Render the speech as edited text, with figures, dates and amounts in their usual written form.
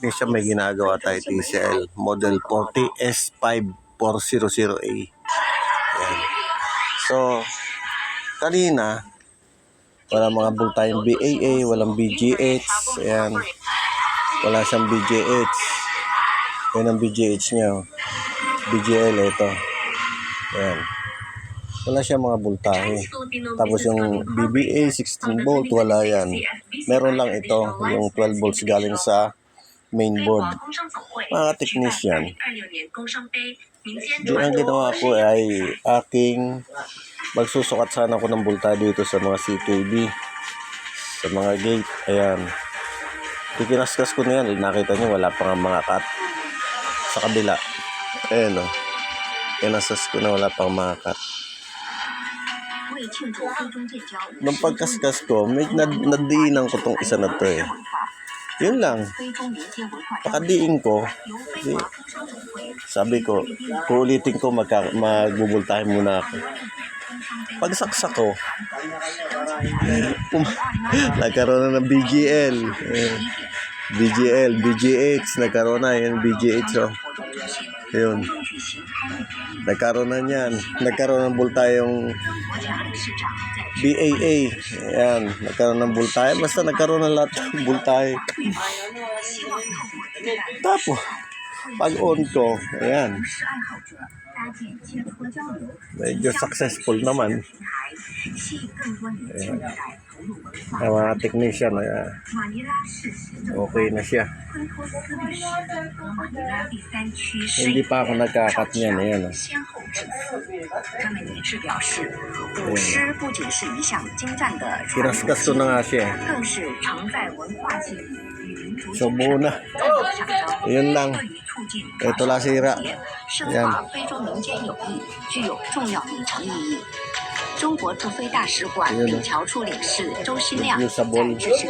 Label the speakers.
Speaker 1: technician, may ginagawa tayo TCL Model 40S5400A. Ayan. So, kanina, walang mga bolt tayong BAA, walang BGH. Ayan. Wala siyang BGH. Yan ang BGH niya. BGL, ito. Ayan. Wala siyang mga voltahe. Tapos yung BBA 16 volt, wala yan. Meron lang ito, yung 12 volts galing sa mainboard. Mga technician, ang ginawa ko ay aking magsusukat sana ako ng voltahe dito sa mga CKB, sa mga gate. Ayan. Tikinaskas ko na yan. Nakita nyo, wala pa nga mga cut sa kabila. Ayan o. Kinaskas ko na, wala pang mga cut. Nung pagkaskas ko, may nadiinan ko tong isa na to eh. Yun lang. Pakadiin ko, sabi ko, kuulitin ko, magbubultahin muna ako. Pagsaksak ko, nagkaroon na ng BGL. BGH, nagkaroon na yung BGH. Oh. Yun. Nagkaroon na yan. Nagkaroon ng voltahe yung BAA. Ayan. Nagkaroon ng voltahe. Basta nagkaroon ng lahat ng voltahe. Tapos, pag on ko, ayan. Medyo successful naman. Ayan. Ang mga technician, okay na siya. Hindi pa ako nagkakat niyan. Ayan. Kinaskas ko na nga siya. So, buo na. Yun lang. Ito lang sira. Ayan.
Speaker 2: 中国驻非大使馆北侨处领事周新亮在致辞中表示